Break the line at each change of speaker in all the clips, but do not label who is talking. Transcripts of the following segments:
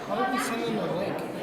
How are we sending the link?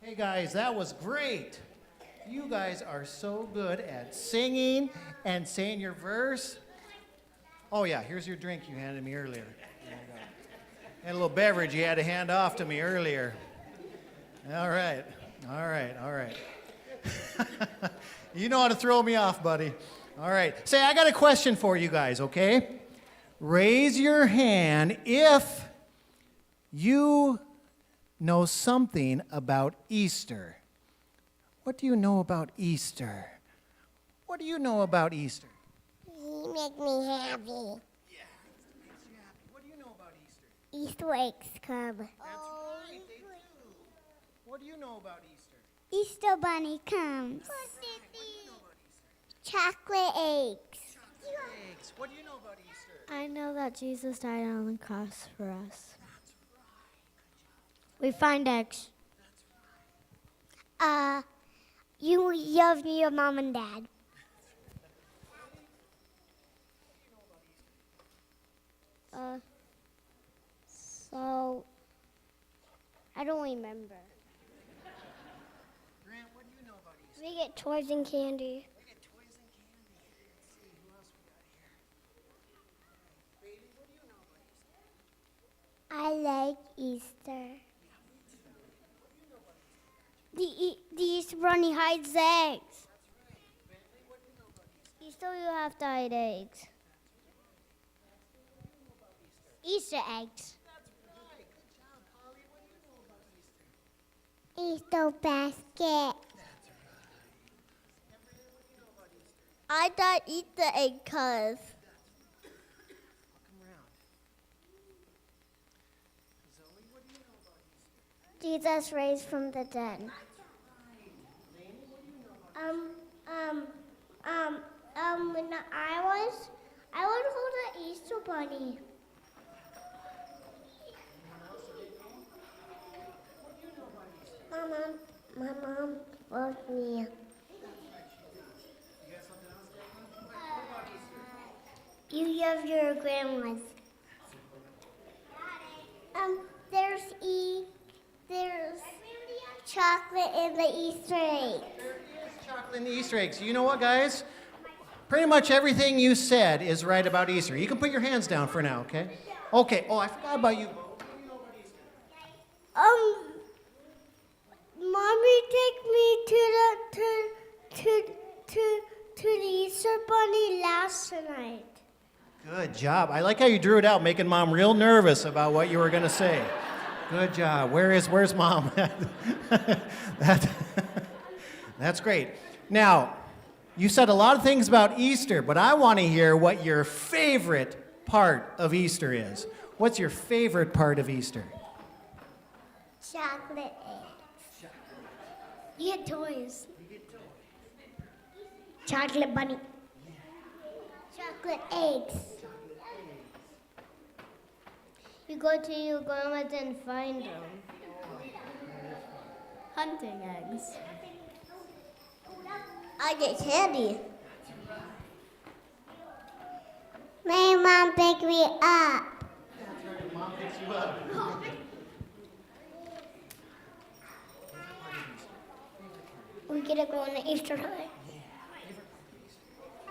Hey guys, that was great. You guys are so good at singing and saying your verse. Oh yeah, here's your drink you handed me earlier. There you go. And a little beverage you had to hand off to me earlier. All right. You know how to throw me off, buddy. All right. Say, I got a question for you guys, okay? Raise your hand if you know something about Easter. What do you know about Easter? What do you know about Easter?
He make me happy.
Yeah, Easter makes you happy. What do you know about Easter?
Easter eggs come.
That's right, they do. What do you know about Easter?
Easter bunny comes.
What do you know about Easter?
Chocolate eggs.
Eggs. What do you know about Easter?
I know that Jesus died on the cross for us. We find eggs.
You love your mom and dad. So I don't remember.
Grant, what do you know about Easter?
We get toys and candy.
We get toys and candy. Let's see, who else we got here? Baby, what do you know about Easter?
I like Easter. The Easter bunny hides eggs.
Bentley, what do you know about Easter?
Easter, you have to hide eggs. Easter eggs.
That's right. Good job, Polly. What do you know about Easter?
Easter basket.
That's right. Emily, what do you know about Easter?
I thought Easter egg cause
Come around. Zoe, what do you know about Easter?
Jesus raised from the dead. When I would hold an Easter bunny. My mom loved me. You love your grandmas. There's chocolate in the Easter egg.
Chocolate and Easter eggs. You know what, guys? Pretty much everything you said is right about Easter. You can put your hands down for now, okay? Okay. Oh, I forgot about you. What do you know about Easter?
Mommy take me to the Easter bunny last night.
Good job. I like how you drew it out, making Mom real nervous about what you were going to say. Good job. Where's Mom? That's great. Now, you said a lot of things about Easter, but I want to hear what your favorite part of Easter is. What's your favorite part of Easter?
Chocolate eggs. You get toys. Chocolate bunny. Chocolate eggs.
You go to your grandma's and find them. Hunting eggs.
I get candy. My mom picked me up.
Mom picks you up.
We get to go on the Easter hunt.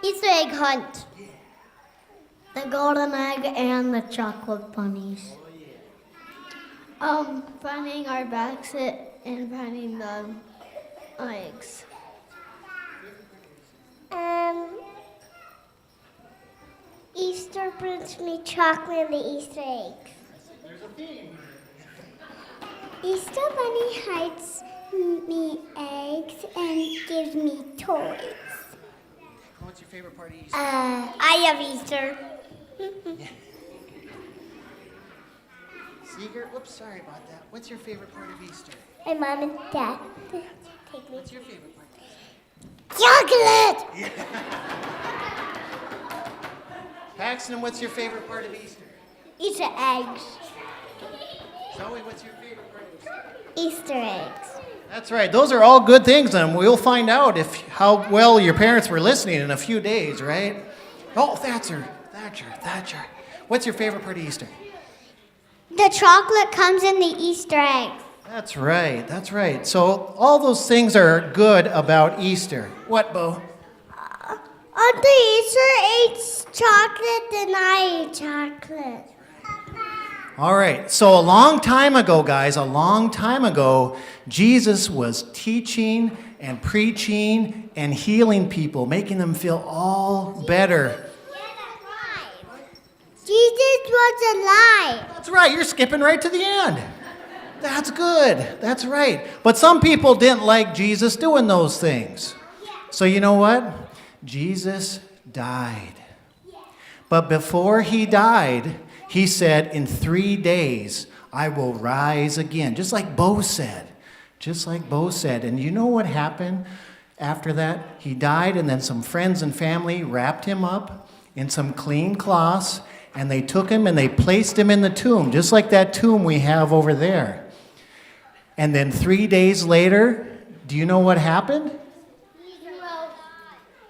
Easter egg hunt.
The golden egg and the chocolate bunnies. Finding our basket and finding the eggs.
Easter brings me chocolate and the Easter eggs.
There's a theme.
Easter bunny hides me eggs and gives me toys.
What's your favorite part of Easter?
I love Easter.
Seeger, whoops, sorry about that. What's your favorite part of Easter?
My mom and dad take me.
What's your favorite part?
Chocolate!
Paxton, what's your favorite part of Easter?
Easter eggs.
Zoe, what's your favorite part of Easter?
Easter eggs.
That's right. Those are all good things, and we'll find out how well your parents were listening in a few days, right? Oh, Thatcher. What's your favorite part of Easter?
The chocolate comes in the Easter eggs.
That's right. That's right. So all those things are good about Easter. What, Bo?
On the Easter ate chocolate, and I ate chocolate.
All right. So a long time ago, guys, a long time ago, Jesus was teaching and preaching and healing people, making them feel all better.
Jesus was alive.
That's right. You're skipping right to the end. That's good. That's right. But some people didn't like Jesus doing those things. So you know what? Jesus died. But before he died, he said, in 3 days, I will rise again. Just like Bo said. Just like Bo said. And you know what happened after that? He died, and then some friends and family wrapped him up in some clean cloths, and they took him and they placed him in the tomb, just like that tomb we have over there. And then 3 days later, do you know what happened?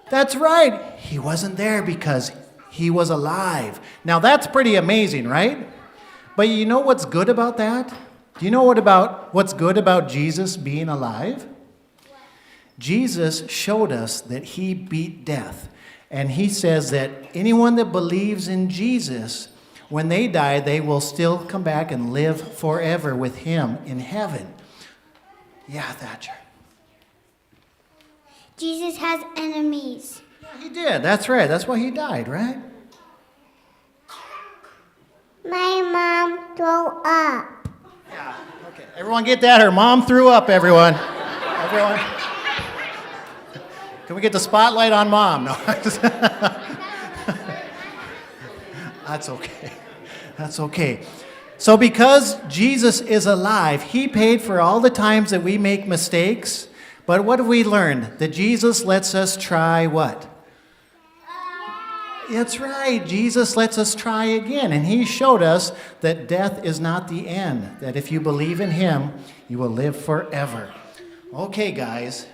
That's right. He wasn't there because he was alive. Now that's pretty amazing, right? But you know what's good about that? Do you know what's good about Jesus being alive? Jesus showed us that he beat death. And he says that anyone that believes in Jesus, when they die, they will still come back and live forever with him in heaven. Yeah, Thatcher.
Jesus has enemies.
Yeah, he did. That's right. That's why he died, right?
My mom threw up.
Yeah. Okay. Everyone get that? Her mom threw up, everyone. Everyone. Can we get the spotlight on Mom? No. That's okay. That's okay. So because Jesus is alive, he paid for all the times that we make mistakes. But what have we learned? That Jesus lets us try what? That's right. Jesus lets us try again. And he showed us that death is not the end. That if you believe in him, you will live forever. Okay, guys.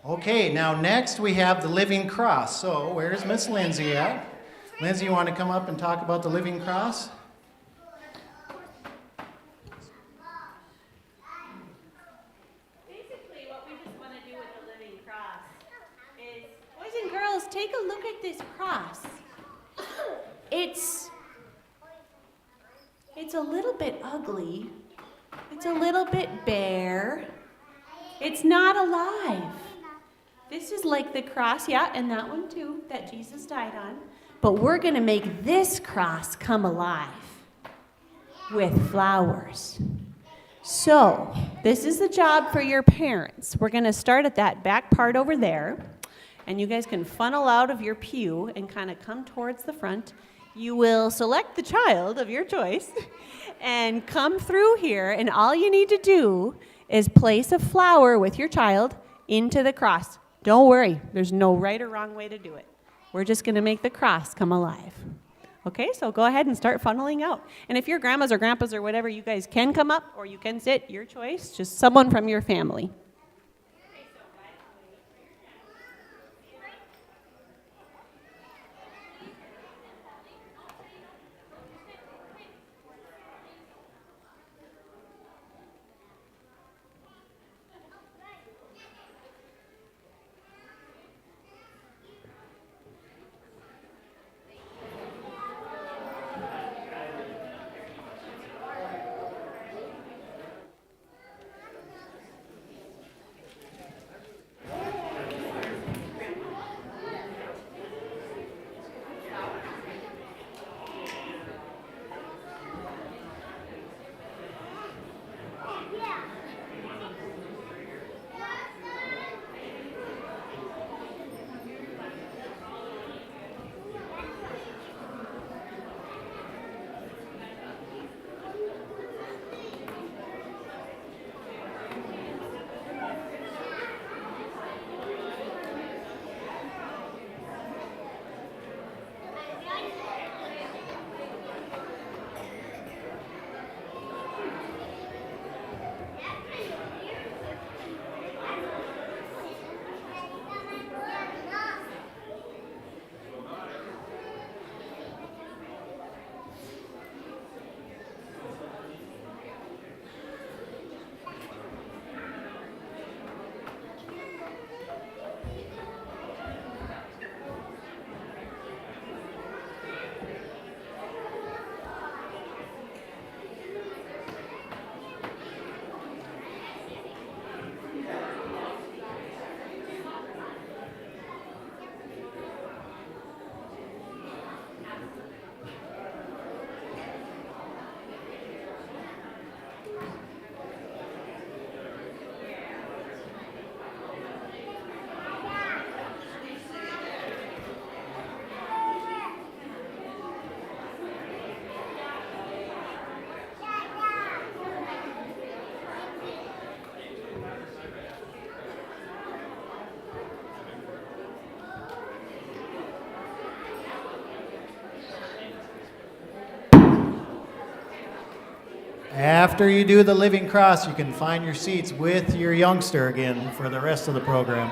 Okay, now next we have the living cross. So where's Miss Lindsay at? Lindsay, you want to come up and talk about the living cross?
Basically, what we just want to do with the living cross is, boys and girls, take a look at this cross. It's a little bit ugly. It's a little bit bare. It's not alive. This is like the cross, yeah, and that one too, that Jesus died on. But we're going to make this cross come alive with flowers. So, this is the job for your parents. We're going to start at that back part over there, and you guys can funnel out of your pew and kind of come towards the front. You will select the child of your choice and come through here, and all you need to do is place a flower with your child into the cross. Don't worry, there's no right or wrong way to do it. We're just going to make the cross come alive. Okay, so go ahead and start funneling out. And if your grandmas or grandpas or whatever, you guys can come up or you can sit, your choice, just someone from your family.
after you do the living cross, you can find your seats with your youngster again for the rest of the program.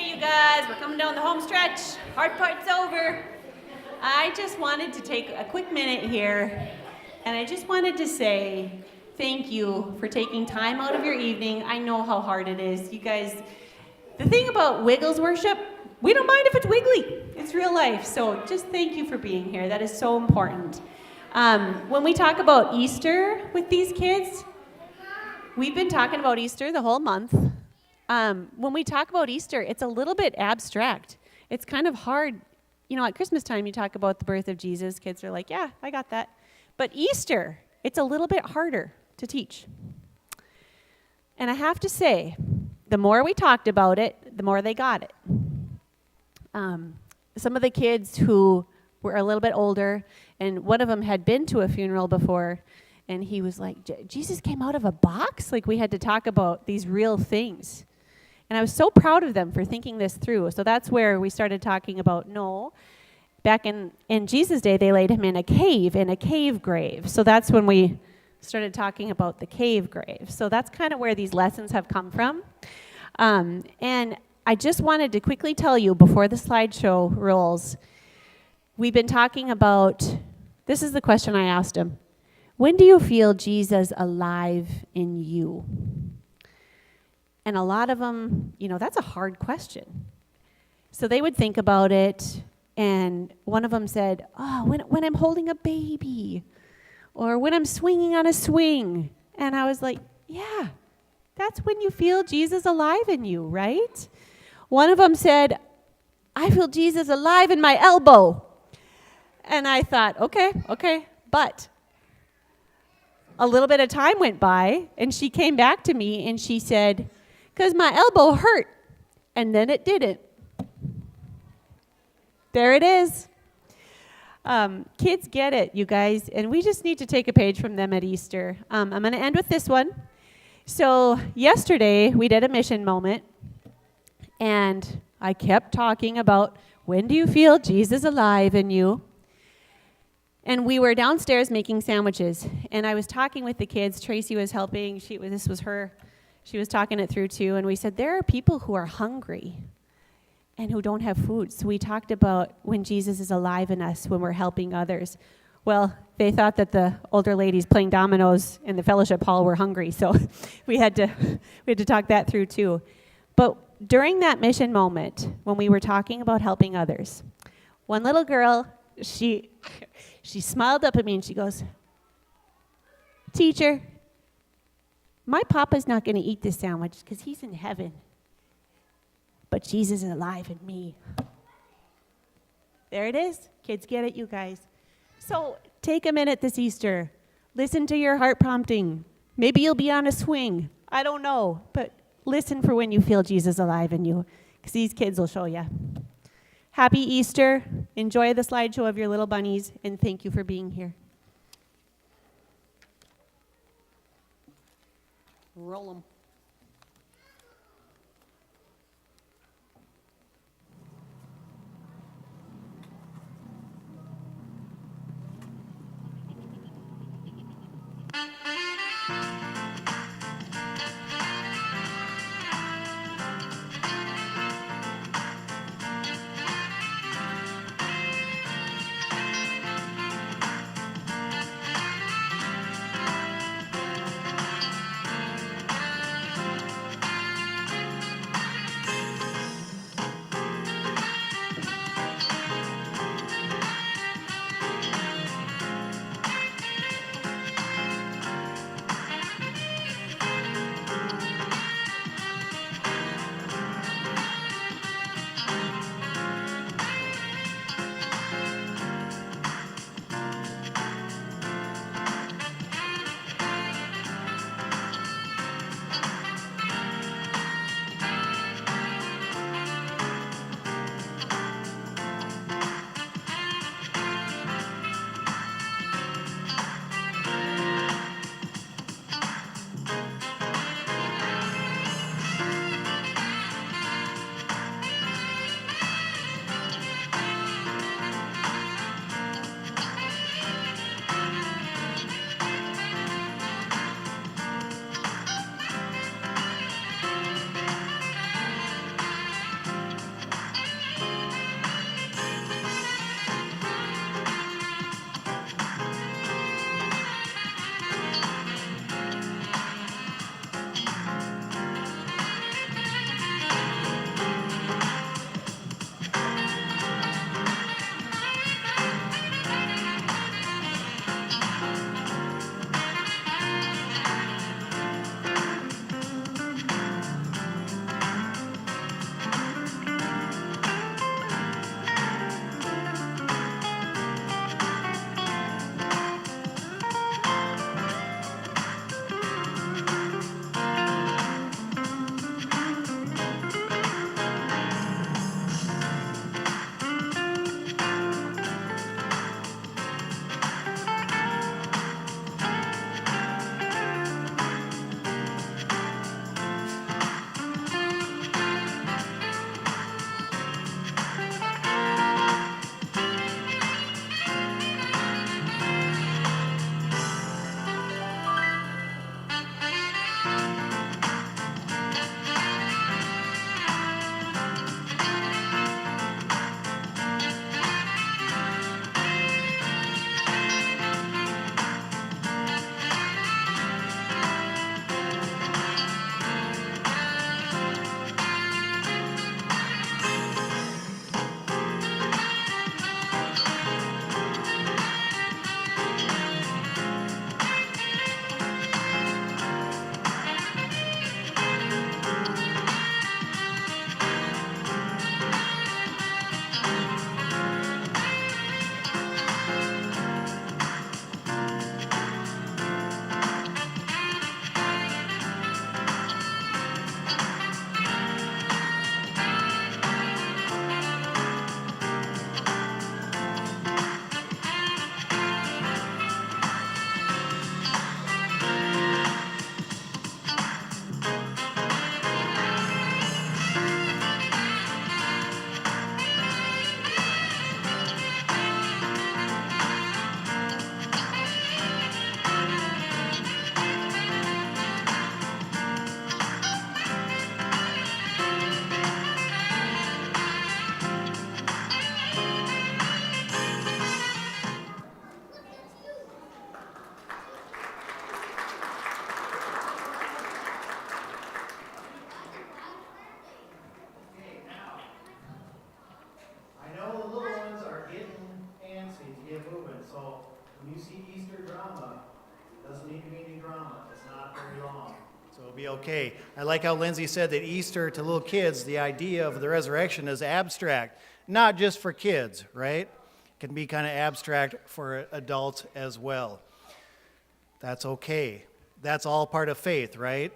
Okay, you guys, we're coming down the home stretch. Hard part's over. I just wanted to take a quick minute here, and I just wanted to say thank you for taking time out of your evening. I know how hard it is. You guys, the thing about Wiggles worship, we don't mind if it's wiggly. It's real life. So just thank you for being here. That is so important. When we talk about Easter with these kids, we've been talking about Easter the whole month. When we talk about Easter, it's a little bit abstract. It's kind of hard. You know, at Christmas time, you talk about the birth of Jesus. Kids are like, yeah, I got that. But Easter, it's a little bit harder to teach. And I have to say, the more we talked about it, the more they got it. Some of the kids who were a little bit older, and one of them had been to a funeral before, and he was like, Jesus came out of a box? Like, we had to talk about these real things. And I was so proud of them for thinking this through. So that's where we started talking about, no, back in Jesus' day, they laid him in a cave grave. So that's when we started talking about the cave grave. So that's kind of where these lessons have come from. And I just wanted to quickly tell you before the slideshow rolls, we've been talking about, this is the question I asked him. When do you feel Jesus alive in you? And a lot of them, you know, that's a hard question. So they would think about it, and one of them said, oh, when I'm holding a baby, or when I'm swinging on a swing. And I was like, yeah, that's when you feel Jesus alive in you, right? One of them said, I feel Jesus alive in my elbow. And I thought, okay, but a little bit of time went by, and she came back to me, and she said, because my elbow hurt, and then it didn't. There it is. Kids get it, you guys, and we just need to take a page from them at Easter. I'm going to end with this one. So yesterday, we did a mission moment, and I kept talking about, when do you feel Jesus alive in you? And we were downstairs making sandwiches, and I was talking with the kids. Tracy was helping. This was her. She was talking it through too, and we said, there are people who are hungry and who don't have food. So we talked about when Jesus is alive in us, when we're helping others. Well, they thought that the older ladies playing dominoes in the fellowship hall were hungry, so we had to talk that through too. But during that mission moment, when we were talking about helping others, one little girl, she smiled up at me and she goes, Teacher, my papa's not going to eat this sandwich because he's in heaven. But Jesus is alive in me. There it is. Kids get it, you guys. So take a minute this Easter. Listen to your heart prompting. Maybe you'll be on a swing. I don't know. But listen for when you feel Jesus alive in you, because these kids will show you. Happy Easter. Enjoy the slideshow of your little bunnies, and thank you for being here. Roll them.
okay. I like how Lindsay said that Easter to little kids, the idea of the resurrection is abstract, not just for kids, right? It can be kind of abstract for adults as well. That's okay. That's all part of faith, right?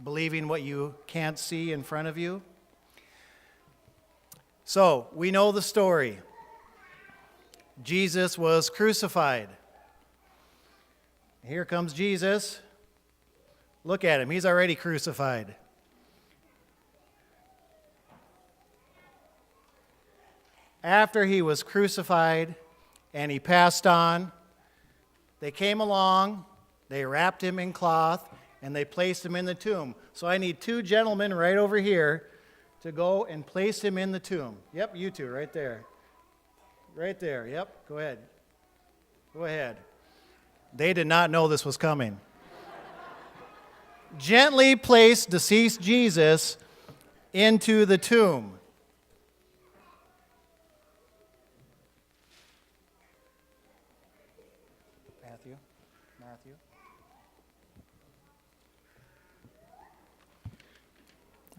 Believing what you can't see in front of you. So, we know the story. Jesus was crucified. Here comes Jesus. Look at him. He's already crucified. After he was crucified and he passed on, they came along, they wrapped him in cloth, and they placed him in the tomb. So I need 2 gentlemen right over here to go and place him in the tomb. Yep, you 2 right there. Right there, yep, go ahead. Go ahead. They did not know this was coming. Gently place deceased Jesus into the tomb. Matthew.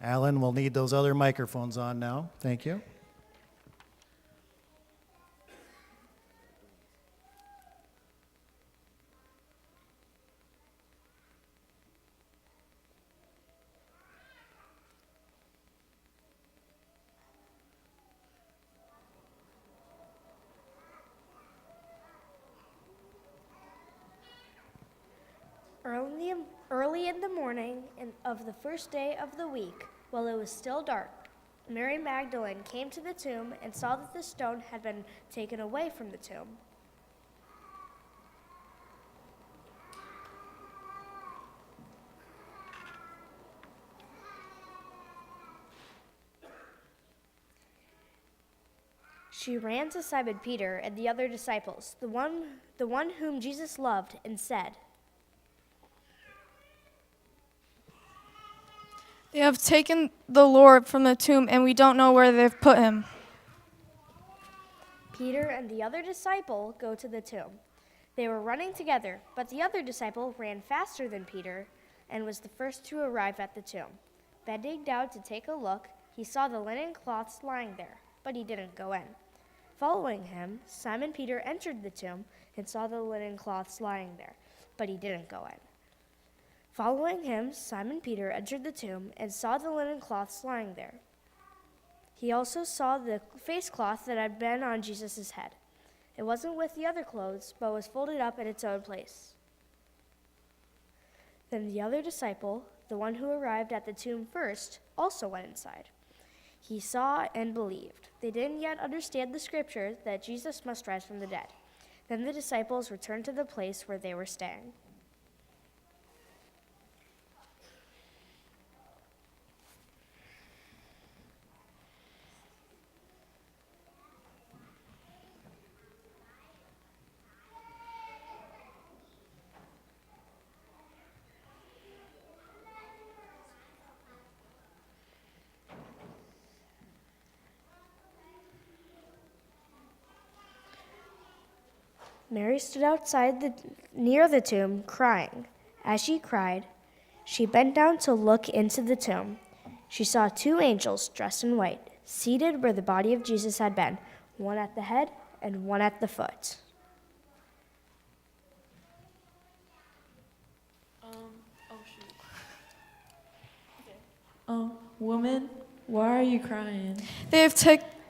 Alan, we'll need those other microphones on now. Thank you.
Early in the morning of the first day of the week, while it was still dark, Mary Magdalene came to the tomb and saw that the stone had been taken away from the tomb. She ran to Simon Peter and the other disciples, the one whom Jesus loved, and said,
"They have taken the Lord from the tomb, and we don't know where they've put him."
Peter and the other disciple go to the tomb. They were running together, but the other disciple ran faster than Peter and was the first to arrive at the tomb. Bending down to take a look, he saw the linen cloths lying there, but he didn't go in. Following him, Simon Peter entered the tomb and saw the linen cloths lying there, but he didn't go in. Following him, Simon Peter entered the tomb and saw the linen cloths lying there. He also saw the face cloth that had been on Jesus' head. It wasn't with the other clothes, but was folded up in its own place. Then the other disciple, the one who arrived at the tomb first, also went inside. He saw and believed. They didn't yet understand the scripture that Jesus must rise from the dead. Then the disciples returned to the place where they were staying. Mary stood outside near the tomb, crying. As she cried, she bent down to look into the tomb. She saw 2 angels dressed in white, seated where the body of Jesus had been, one at the head and one at the foot.
Woman, why are you crying?
They have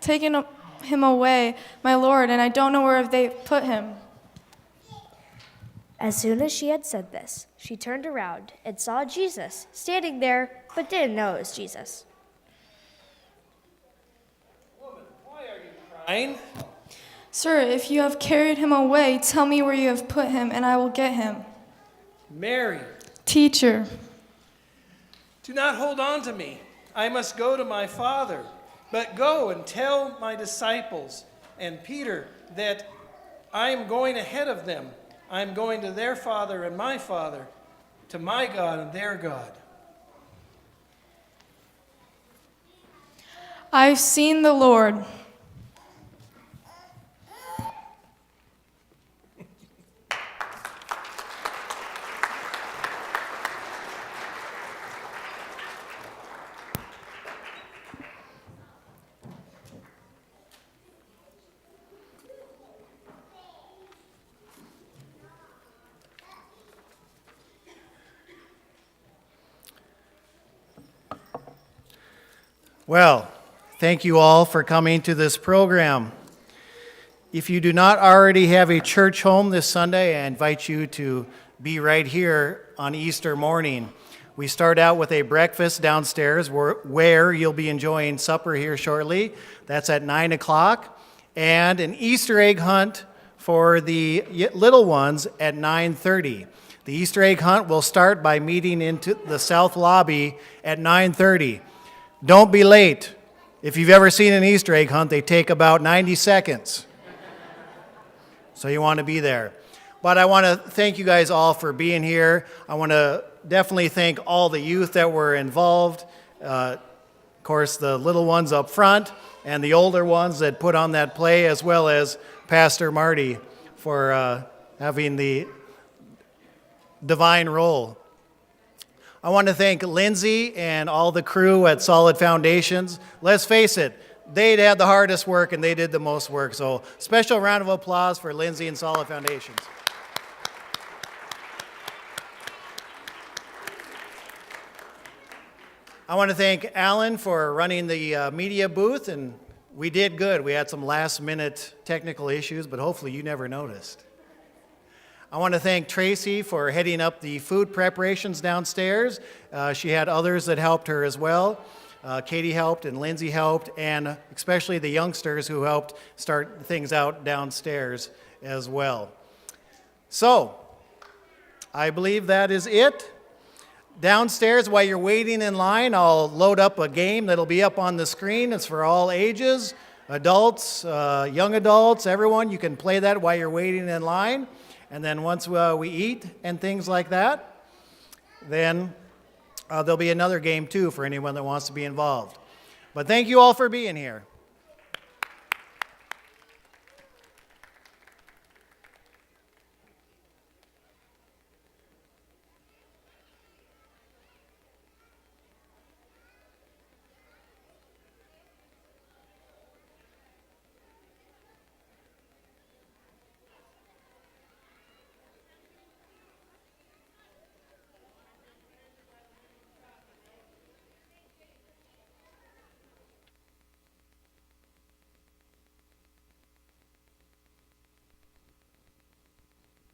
taken him away, my Lord, and I don't know where they've put him.
As soon as she had said this, she turned around and saw Jesus standing there, but didn't know it was Jesus.
Woman, why are you crying?
Sir, if you have carried him away, tell me where you have put him, and I will get him.
Mary,
Teacher.
do not hold on to me. I must go to my Father. But go and tell my disciples and Peter that I am going ahead of them. I am going to their Father and my Father, to my God and their God.
I've seen the Lord.
Well, thank you all for coming to this program. If you do not already have a church home this Sunday, I invite you to be right here on Easter morning. We start out with a breakfast downstairs where you'll be enjoying supper here shortly. That's at 9 o'clock. And an Easter egg hunt for the little ones at 9:30. The Easter egg hunt will start by meeting into the south lobby at 9:30. Don't be late. If you've ever seen an Easter egg hunt, they take about 90 seconds. So you want to be there. But I want to thank you guys all for being here. I want to definitely thank all the youth that were involved. Of course, the little ones up front and the older ones that put on that play, as well as Pastor Marty for having the divine role. I want to thank Lindsay and all the crew at Solid Foundations. Let's face it, they had the hardest work and they did the most work. So special round of applause for Lindsay and Solid Foundations. I want to thank Alan for running the media booth, and we did good. We had some last-minute technical issues, but hopefully you never noticed. I want to thank Tracy for heading up the food preparations downstairs. She had others that helped her as well. Katie helped and Lindsay helped, and especially the youngsters who helped start things out downstairs as well. So, I believe that is it. Downstairs, while you're waiting in line, I'll load up a game that'll be up on the screen. It's for all ages, adults, young adults, everyone. You can play that while you're waiting in line. And then once we eat and things like that, then there'll be another game too for anyone that wants to be involved. But thank you all for being here.